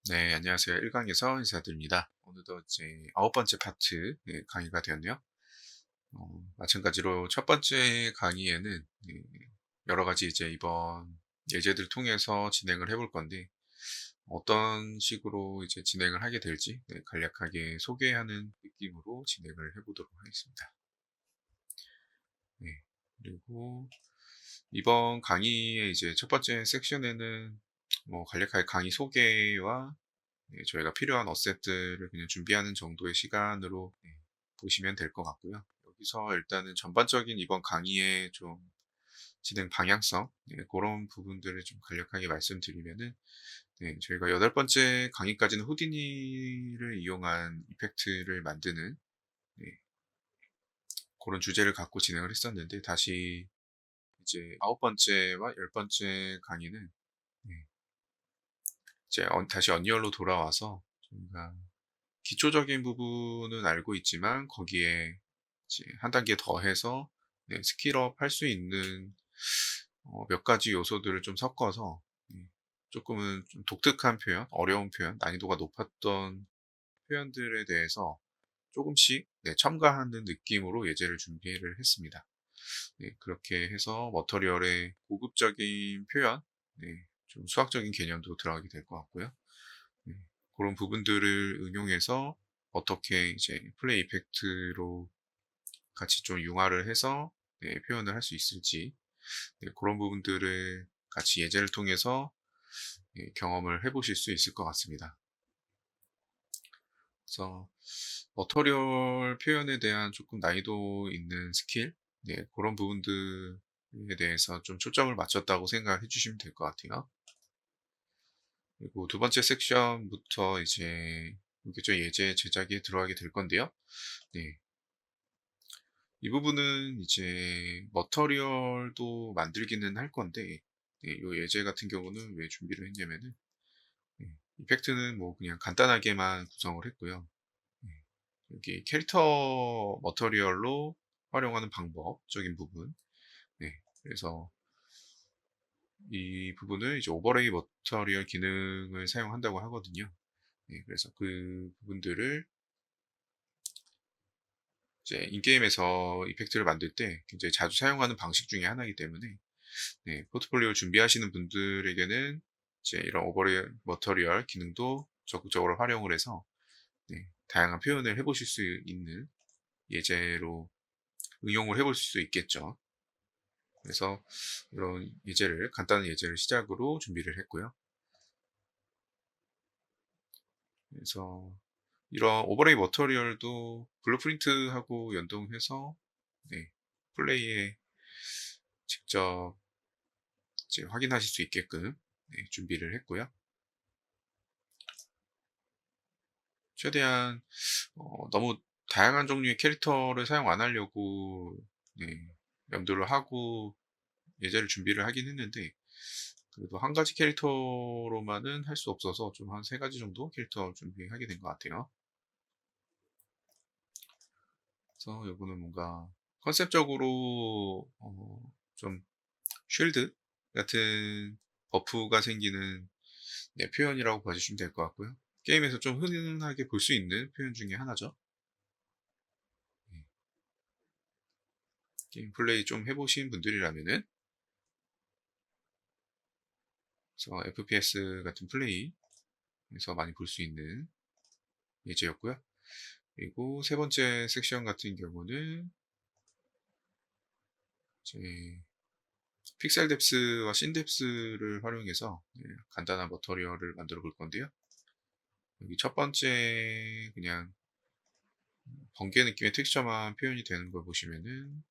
네, 안녕하세요. 1강에서 인사드립니다. 오늘도 이제 아홉 번째 파트 강의가 되었네요. 마찬가지로 첫 번째 강의에는 여러 가지 이제 이번 예제들 통해서 진행을 해볼 건데 어떤 식으로 이제 진행을 하게 될지 간략하게 소개하는 느낌으로 진행을 해보도록 하겠습니다. 네, 그리고 이번 강의의 이제 첫 번째 섹션에는 뭐 간략하게 강의 소개와 저희가 필요한 어셋들을 그냥 준비하는 정도의 시간으로 보시면 될 것 같고요. 여기서 일단은 전반적인 이번 강의의 좀 진행 방향성, 그런 부분들을 좀 간략하게 말씀드리면은, 저희가 여덟 번째 강의까지는 후디니를 이용한 이펙트를 만드는 네, 그런 주제를 갖고 진행을 했었는데, 다시 이제 아홉 번째와 열 번째 강의는 네, 이제 다시 언리얼로 돌아와서 저희가 기초적인 부분은 알고 있지만 거기에 이제 한 단계 더해서 스킬업 할 수 있는 몇 가지 요소들을 좀 섞어서 쪼끔은 좀 독특한 표현, 어려운 표현, 난이도가 높았던 표현들에 대해서 조금씩 첨가하는 느낌으로 예제를 준비를 했습니다. 그렇게 해서 머터리얼의 고급적인 표현, 좀 수학적인 개념도 들어가게 될 것 같고요. 네. 그런 부분들을 응용해서 어떻게 이제 플레이 이펙트로 같이 좀 융화를 해서 표현을 할 수 있을지 그런 부분들을 같이 예제를 통해서 경험을 해 보실 수 있을 것 같습니다. 그래서 머터리얼 표현에 대한 조금 난이도 있는 스킬 그런 부분들에 대해서 좀 초점을 맞췄다고 생각해 주시면 될 것 같아요. 그리고 두 번째 섹션부터 이제 본격적인 예제 제작에 들어가게 될 건데요. 네. 이 부분은 이제 머터리얼도 만들기는 할 건데, 요 예제 같은 경우는 왜 준비를 했냐면은, 이펙트는 뭐 그냥 간단하게만 구성을 했고요. 네, 여기 캐릭터 머터리얼로 활용하는 방법적인 부분. 그래서 이 부분을 이제 오버레이 머터리얼 기능을 사용한다고 하거든요. 그래서 그 부분들을 이제 인게임에서 이펙트를 만들 때 굉장히 자주 사용하는 방식 중에 하나이기 때문에 포트폴리오 준비하시는 분들에게는 이제 이런 오버레이 머터리얼 기능도 적극적으로 활용을 해서 다양한 표현을 해보실 수 있는 예제로 응용을 해볼 수 있겠죠. 그래서 이런 예제를 간단한 예제를 시작으로 준비를 했고요. 그래서 이런 오버레이 머터리얼도 블루프린트하고 연동해서 플레이에 직접 이제 확인하실 수 있게끔 준비를 했고요. 최대한 너무 다양한 종류의 캐릭터를 사용 안 하려고 네, 염두를 하고 예제를 준비를 하긴 했는데 그래도 한 가지 캐릭터로만은 할 수 없어서 좀 한 세 가지 정도 캐릭터 준비하게 된 것 같아요. 그래서 요거는 뭔가 컨셉적으로 좀 쉴드 같은 버프가 생기는 표현이라고 봐주시면 될 것 같고요. 게임에서 좀 흔하게 볼 수 있는 표현 중에 하나죠. 네, 게임 플레이 좀 해보신 분들이라면은 그래서 FPS 같은 플레이에서 많이 볼 수 있는 예제였고요. 그리고 세 번째 섹션 같은 경우는 이제 픽셀 뎁스와 씬 뎁스를 활용해서 간단한 머터리얼을 만들어 볼 건데요. 여기 첫 번째 그냥 번개 느낌의 텍스처만 표현이 되는 걸 보시면은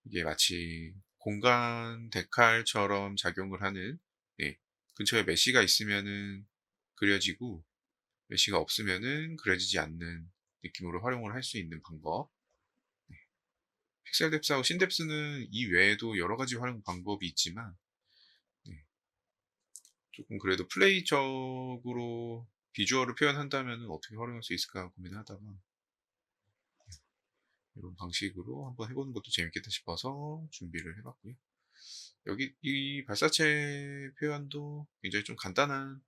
이게 마치 공간 데칼처럼 작용을 하는 근처에 메시가 있으면은 그려지고 메시가 없으면은 그려지지 않는 느낌으로 활용을 할 수 있는 방법. 픽셀 뎁스하고 신 뎁스는 이 외에도 여러 가지 활용 방법이 있지만 네, 조금 그래도 플레이적으로 비주얼을 표현한다면 어떻게 활용할 수 있을까 고민하다가 이런 방식으로 한번 해보는 것도 재밌겠다 싶어서 준비를 해봤고요. 여기 이 발사체 표현도 굉장히 좀 간단한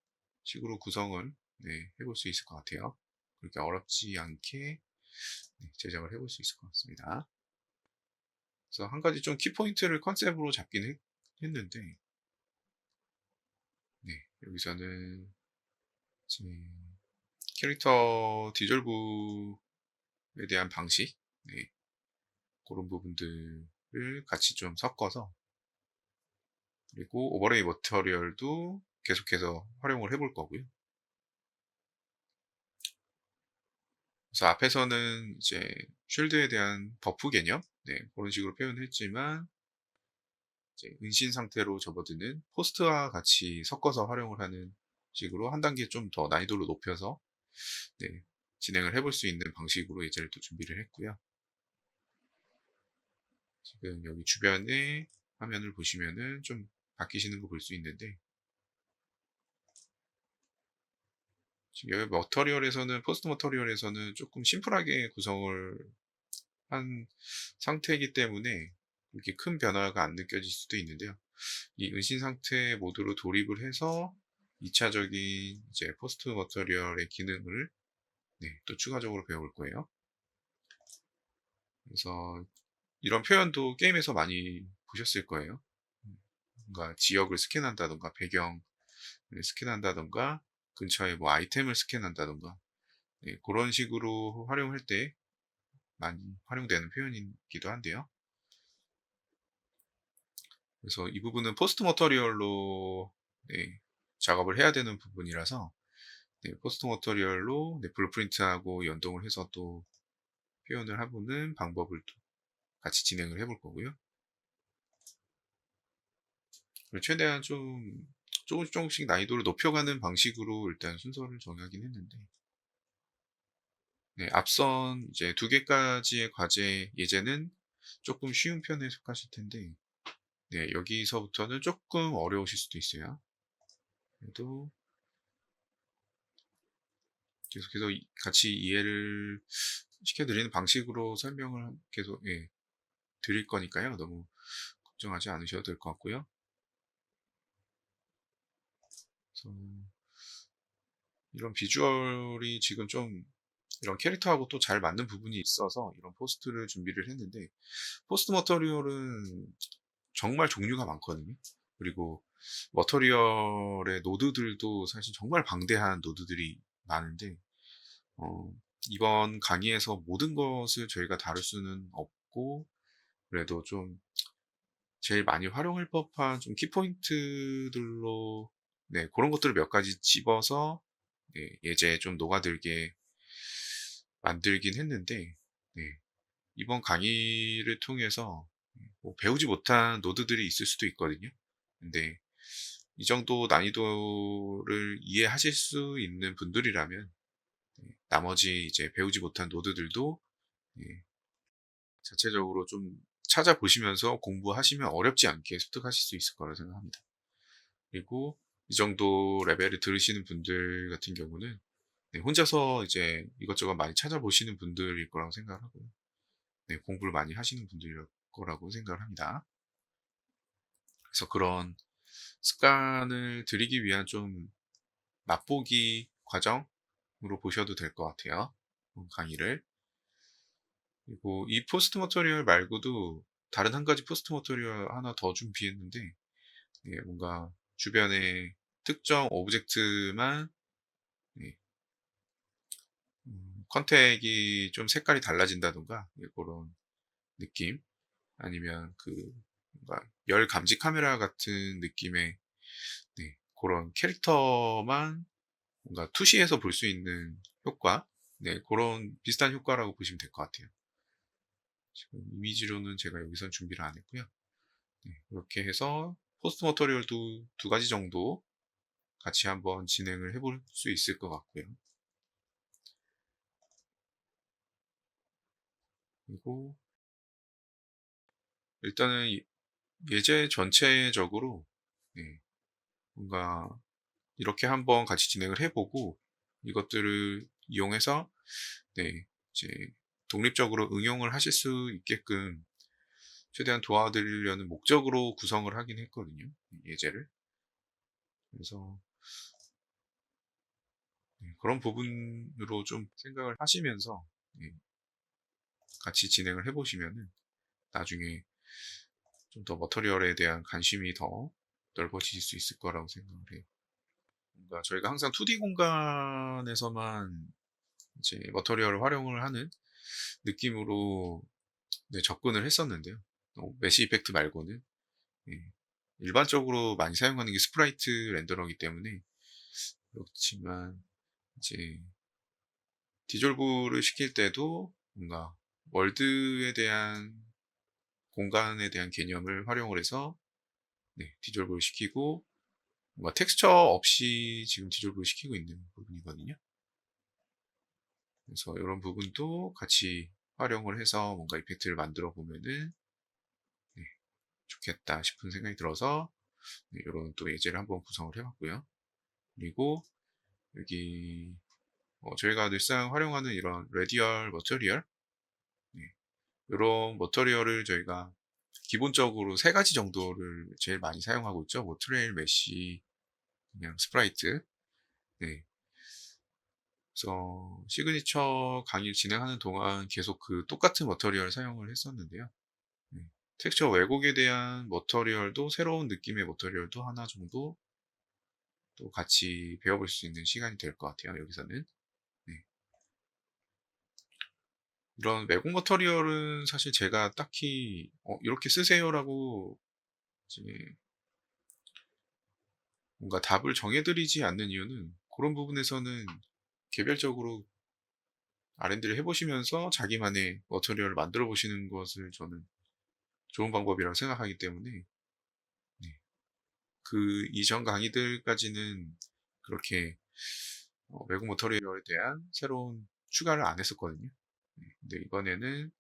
식으로 구성을 해 볼 수 있을 것 같아요. 그렇게 어렵지 않게 제작을 해볼 수 있을 것 같습니다. 그래서 한 가지 좀 키포인트를 컨셉으로 잡긴 했는데, 여기서는 이제 캐릭터 디졸브에 대한 방식, 그런 부분들을 같이 좀 섞어서, 그리고 오버레이 머터리얼도 계속해서 활용을 해볼 거고요. 그래서 앞에서는 이제 쉴드에 대한 버프 개념, 그런 식으로 표현했지만, 이제 은신 상태로 접어드는 포스트와 같이 섞어서 활용을 하는 식으로 한 단계 좀 더 난이도를 높여서 네, 진행을 해볼 수 있는 방식으로 예제를 또 준비를 했고요. 지금 여기 주변에 화면을 보시면은 좀 바뀌시는 거 볼 수 있는데, 지금 여기 머터리얼에서는, 포스트 머터리얼에서는 조금 심플하게 구성을 한 상태이기 때문에 이렇게 큰 변화가 안 느껴질 수도 있는데요. 이 은신 상태 모드로 돌입을 해서 2차적인 이제 포스트 머터리얼의 기능을 또 추가적으로 배울 거예요. 그래서 이런 표현도 게임에서 많이 보셨을 거예요. 음, 뭔가 지역을 스캔한다던가 배경을 스캔한다던가 근처에 뭐 아이템을 스캔한다던가 그런 식으로 활용할 때 많이 활용되는 표현이기도 한데요. 그래서 이 부분은 포스트 머터리얼로 작업을 해야 되는 부분이라서 포스트 머터리얼로 블루프린트하고 연동을 해서 또 표현을 해보는 방법을 또 같이 진행을 해볼 거고요. 그리고 최대한 좀 조금씩 조금씩 난이도를 높여가는 방식으로 일단 순서를 정하긴 했는데, 앞선 이제 두 개까지의 과제 예제는 조금 쉬운 편에 속하실 텐데, 여기서부터는 조금 어려우실 수도 있어요. 그래도 계속해서 같이 이해를 시켜드리는 방식으로 설명을 계속 드릴 거니까요. 너무 걱정하지 않으셔도 될 것 같고요. 그래서 이런 비주얼이 지금 좀 이런 캐릭터하고 또 잘 맞는 부분이 있어서 이런 포스트를 준비를 했는데, 포스트 머터리얼은 정말 종류가 많거든요. 그리고 머터리얼의 노드들도 사실 정말 방대한 노드들이 많은데, 어, 이번 강의에서 모든 것을 저희가 다룰 수는 없고, 그래도 좀 제일 많이 활용할 법한 좀 키포인트들로 그런 것들을 몇 가지 집어서 예제에 좀 녹아들게 만들긴 했는데, 네, 이번 강의를 통해서 뭐 배우지 못한 노드들이 있을 수도 있거든요. 근데 이 정도 난이도를 이해하실 수 있는 분들이라면 나머지 이제 배우지 못한 노드들도 예, 자체적으로 좀 찾아보시면서 공부하시면 어렵지 않게 습득하실 수 있을 거라 생각합니다. 그리고 이 정도 레벨을 들으시는 분들 같은 경우는 혼자서 이제 이것저것 많이 찾아보시는 분들일 거라고 생각을 하고요. 공부를 많이 하시는 분들일 거라고 생각을 합니다. 그래서 그런 습관을 들이기 위한 좀 맛보기 과정으로 보셔도 될 것 같아요. 강의를. 그리고 이 포스트 머터리얼 말고도 다른 한 가지 포스트 머터리얼 하나 더 준비했는데, 뭔가 주변에 특정 오브젝트만 컨택이 좀 색깔이 달라진다던가 그런 느낌, 아니면 그 뭔가 열 감지 카메라 같은 느낌의 그런 캐릭터만 뭔가 투시해서 볼 수 있는 효과, 그런 비슷한 효과라고 보시면 될 것 같아요. 지금 이미지로는 제가 여기선 준비를 안 했고요. 이렇게 해서 포스트 머터리얼도 두 가지 정도 같이 한번 진행을 해볼 수 있을 것 같고요. 그리고 일단은 예제 전체적으로 뭔가 이렇게 한번 같이 진행을 해보고 이것들을 이용해서 이제 독립적으로 응용을 하실 수 있게끔 최대한 도와드리려는 목적으로 구성을 하긴 했거든요. 예제를. 그래서 그런 부분으로 좀 생각을 하시면서 예 같이 진행을 해 보시면은 나중에 좀 더 머터리얼에 대한 관심이 더 넓어질 수 있을 거라고 생각을 해요. 뭔가 저희가 항상 2D 공간에서만 이제 머터리얼을 활용을 하는 느낌으로 접근을 했었는데요. 메시 이펙트 말고는 예 일반적으로 많이 사용하는 게 스프라이트 렌더러이기 때문에 그렇지만 이제 디졸브를 시킬 때도 뭔가 월드에 대한 공간에 대한 개념을 활용을 해서 디졸브를 시키고 뭔가 텍스처 없이 지금 디졸브를 시키고 있는 부분이거든요. 그래서 이런 부분도 같이 활용을 해서 뭔가 이펙트를 만들어 보면은 네, 좋겠다 싶은 생각이 들어서 이런 또 예제를 한번 구성을 해봤고요. 그리고 여기 저희가 늘상 활용하는 이런 레디얼 머터리얼 이런 머터리얼을 저희가 기본적으로 세 가지 정도를 제일 많이 사용하고 있죠. 뭐 트레일, 메쉬, 그냥 스프라이트. 네. 그래서 시그니처 강의를 진행하는 동안 계속 그 똑같은 머터리얼 사용을 했었는데요. 네. 텍스처 왜곡에 대한 머터리얼도 새로운 느낌의 머터리얼도 하나 정도 또 같이 배워볼 수 있는 시간이 될 것 같아요. 여기서는. 네. 이런 왜곡 머터리얼은 사실 제가 딱히 이렇게 쓰세요라고 이제 뭔가 답을 정해드리지 않는 이유는 그런 부분에서는 개별적으로 R&D를 해보시면서 자기만의 머터리얼을 만들어 보시는 것을 저는 좋은 방법이라고 생각하기 때문에 네. 그 이전 강의들까지는 그렇게 외국 머터리얼에 대한 새로운 추가를 안 했었거든요. 근데 이번에는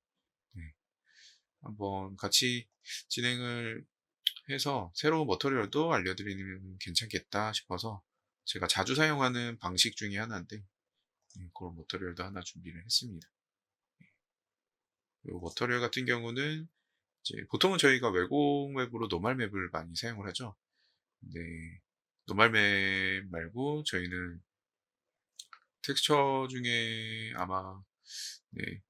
네, 한번 같이 진행을 해서 새로운 머터리얼도 알려드리면 괜찮겠다 싶어서 제가 자주 사용하는 방식 중에 하나인데 그런 머터리얼도 하나 준비를 했습니다. 이 머터리얼 같은 경우는 이제 보통은 저희가 왜곡 맵으로 노말 맵을 많이 사용을 하죠. 근데 노말 맵 말고 저희는 텍스처 중에 아마 네,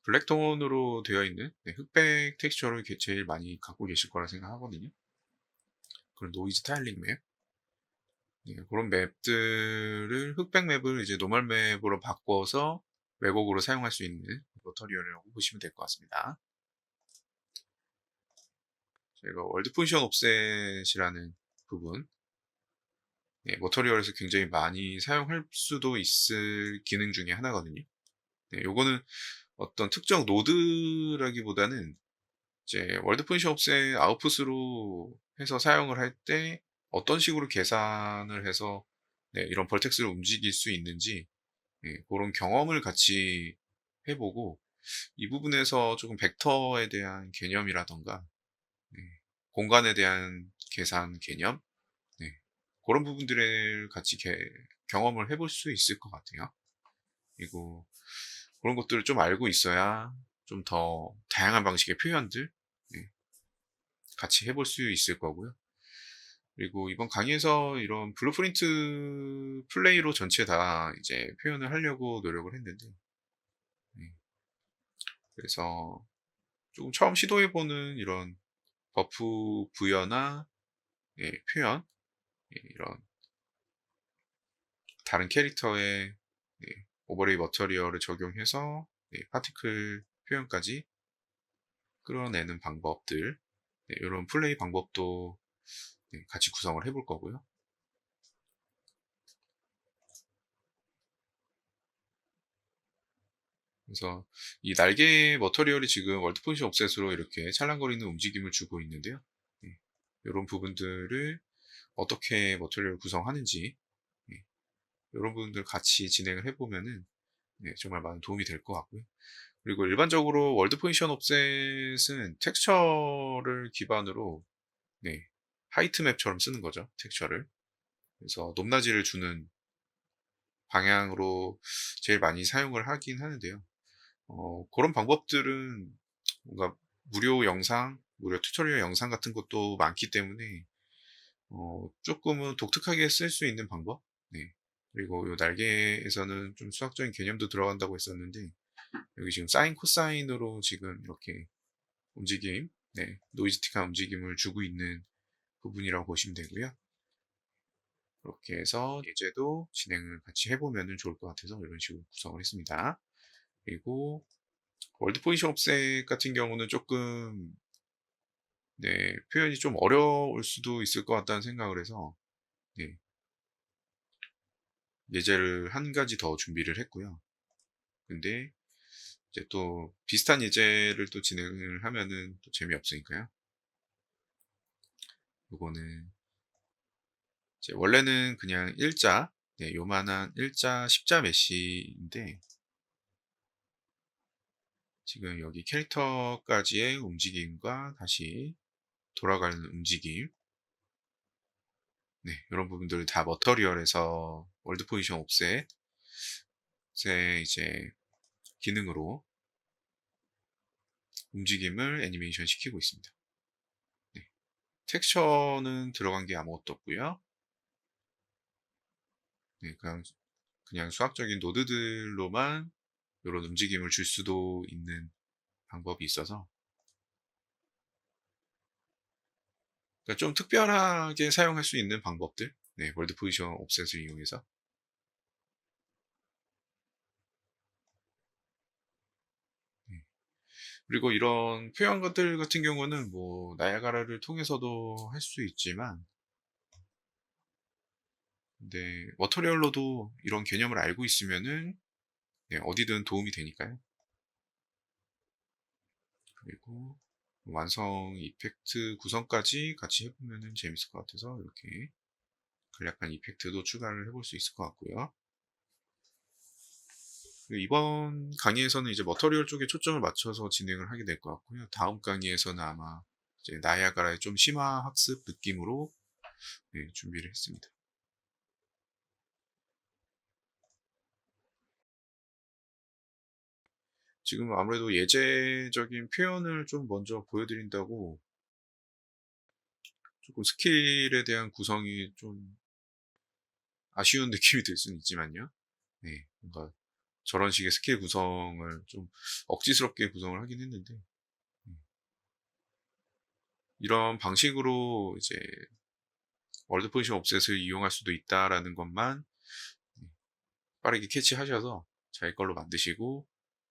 블랙톤으로 되어 있는 흑백 텍스처를 제일 많이 갖고 계실 거라 생각하거든요. 그런 노이즈 타일링 맵. 그런 맵들을 흑백 맵을 이제 노멀 맵으로 바꿔서 왜곡으로 사용할 수 있는 머터리얼이라고 보시면 될 것 같습니다. 저희가 월드 포지션 옵셋이라는 부분 머터리얼에서 굉장히 많이 사용할 수도 있을 기능 중에 하나거든요. 요거는 어떤 특정 노드라기보다는 이제 월드 포지션 옵셋 아웃풋으로 해서 사용을 할 때 어떤 식으로 계산을 해서 이런 벌텍스를 움직일 수 있는지 그런 경험을 같이 해보고 이 부분에서 조금 벡터에 대한 개념이라던가 네, 공간에 대한 계산 개념 네, 그런 부분들을 같이 경험을 해볼 수 있을 것 같아요. 그리고 그런 것들을 좀 알고 있어야 좀 더 다양한 방식의 표현들 네, 같이 해볼 수 있을 거고요. 그리고 이번 강의에서 이런 블루프린트 플레이로 전체 다 이제 표현을 하려고 노력을 했는데 네, 그래서 조금 처음 시도해보는 이런 버프 부여나 표현 이런 다른 캐릭터의 오버레이 머터리얼을 적용해서 파티클 표현까지 끌어내는 방법들 이런 플레이 방법도 같이 구성을 해볼 거고요. 그래서 이 날개 머터리얼이 지금 월드 포지션 옵셋으로 이렇게 찰랑거리는 움직임을 주고 있는데요. 이런 부분들을 어떻게 머터리얼을 구성하는지 이런 부분들 같이 진행을 해보면은 정말 많은 도움이 될 것 같고요. 그리고 일반적으로 월드 포지션 옵셋은 텍스처를 기반으로 하이트 맵처럼 쓰는 거죠. 텍스처를. 그래서 높낮이를 주는 방향으로 제일 많이 사용을 하긴 하는데요. 그런 방법들은 뭔가 무료 튜토리얼 영상 같은 것도 많기 때문에 조금은 독특하게 쓸 수 있는 방법? 그리고 요 날개에서는 좀 수학적인 개념도 들어간다고 했었는데 여기 지금 사인 코사인으로 지금 이렇게 움직임, 노이즈틱한 움직임을 주고 있는 부분이라고 보시면 되고요. 그렇게 해서 예제도 진행을 같이 해보면 좋을 것 같아서 이런 식으로 구성을 했습니다. 그리고 월드 포지션 옵셋 같은 경우는 조금 표현이 좀 어려울 수도 있을 것 같다는 생각을 해서 네, 예제를 한 가지 더 준비를 했고요. 근데 이제 또 비슷한 예제를 또 진행을 하면은 또 재미없으니까요. 요거는 이제 원래는 그냥 일자, 요만한 일자 십자 메쉬인데 지금 여기 캐릭터까지의 움직임과 다시 돌아가는 움직임, 이런 부분들을 다 머터리얼에서 월드 포지션 옵셋의 이제 기능으로 움직임을 애니메이션 시키고 있습니다. 네. 텍스처는 들어간 게 아무것도 없고요. 그냥 수학적인 노드들로만 이런 움직임을 줄 수도 있는 방법이 있어서 그러니까 좀 특별하게 사용할 수 있는 방법들, 월드 포지션 옵셋을 이용해서 네. 그리고 이런 표현 것들 같은 경우는 뭐 나야가라를 통해서도 할 수 있지만 근데 머터리얼로도 이런 개념을 알고 있으면은 어디든 도움이 되니까요. 그리고 완성 이펙트 구성까지 같이 해보면 재밌을 것 같아서 이렇게 간략한 이펙트도 추가를 해볼 수 있을 것 같고요. 이번 강의에서는 이제 머터리얼 쪽에 초점을 맞춰서 진행을 하게 될 것 같고요. 다음 강의에서는 아마 이제 나이아가라의 좀 심화 학습 느낌으로 준비를 했습니다. 지금 아무래도 예제적인 표현을 좀 먼저 보여드린다고 조금 스킬에 대한 구성이 좀 아쉬운 느낌이 들 수는 있지만요. 뭔가 저런 식의 스킬 구성을 좀 억지스럽게 구성을 하긴 했는데 음, 이런 방식으로 이제 월드 포지션 옵셋을 이용할 수도 있다라는 것만 빠르게 캐치하셔서 자기 걸로 만드시고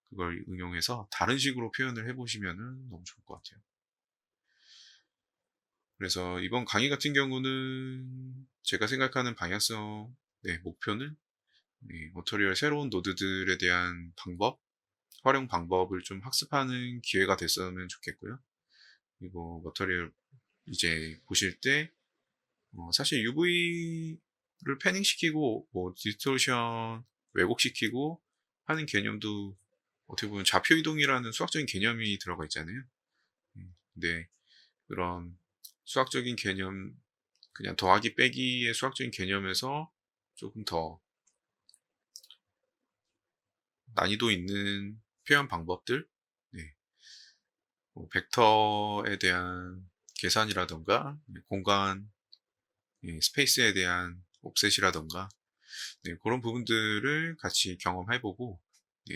그걸 응용해서 다른 식으로 표현을 해보시면 너무 좋을 것 같아요. 그래서 이번 강의 같은 경우는 제가 생각하는 방향성, 목표는 머터리얼 새로운 노드들에 대한 방법, 활용 방법을 좀 학습하는 기회가 됐으면 좋겠고요. 그리고 머터리얼 이제 보실 때 사실 UV를 패닝시키고 뭐 디스토션 왜곡시키고 하는 개념도 어떻게 보면 좌표 이동이라는 수학적인 개념이 들어가 있잖아요. 근데 그런 수학적인 개념, 그냥 더하기 빼기의 수학적인 개념에서 조금 더 난이도 있는 표현 방법들, 네, 뭐 벡터에 대한 계산이라던가 공간, 스페이스에 대한 옵셋이라던가 그런 부분들을 같이 경험해보고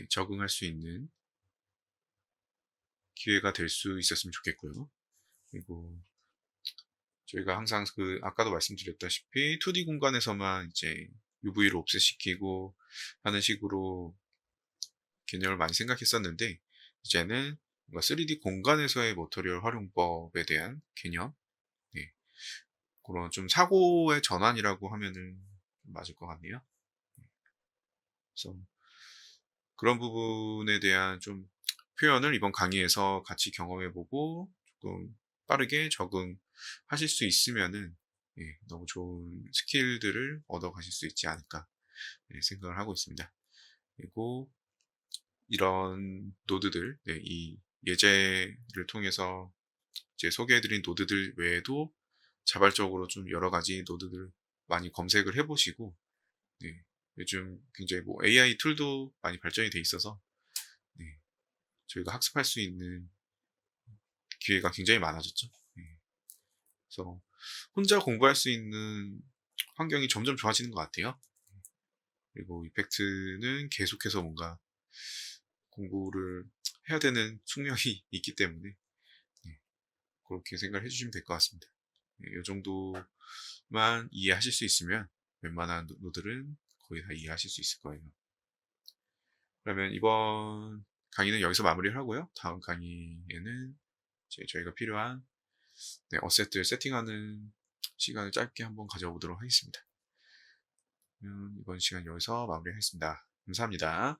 적응할 수 있는 기회가 될 수 있었으면 좋겠고요. 그리고 저희가 항상 그 아까도 말씀드렸다시피 2D 공간에서만 이제 UV로 옵셋시키고 하는 식으로 개념을 많이 생각했었는데 이제는 뭔가 3D 공간에서의 머터리얼 활용법에 대한 개념, 네, 그런 좀 사고의 전환이라고 하면은 맞을 것 같네요. 그래서 그런 부분에 대한 좀 표현을 이번 강의에서 같이 경험해보고 조금 빠르게 적응하실 수 있으면은 너무 좋은 스킬들을 얻어가실 수 있지 않을까 생각을 하고 있습니다. 그리고 이런 노드들, 이 예제를 통해서 이제 소개해드린 노드들 외에도 자발적으로 좀 여러 가지 노드들 많이 검색을 해보시고, 요즘 굉장히 뭐 AI 툴도 많이 발전이 돼 있어서, 네, 저희가 학습할 수 있는 기회가 굉장히 많아졌죠. 그래서 혼자 공부할 수 있는 환경이 점점 좋아지는 것 같아요. 그리고 이펙트는 계속해서 뭔가 공부를 해야 되는 숙명이 있기 때문에 네, 그렇게 생각을 해 주시면 될 것 같습니다. 네, 요 정도만 이해하실 수 있으면 웬만한 노들은 거의 다 이해하실 수 있을 거예요. 그러면 이번 강의는 여기서 마무리를 하고요. 다음 강의에는 이제 저희가 필요한 네, 어셋들 세팅하는 시간을 짧게 한번 가져보도록 하겠습니다. 그러면 이번 시간 여기서 마무리하겠습니다. 감사합니다.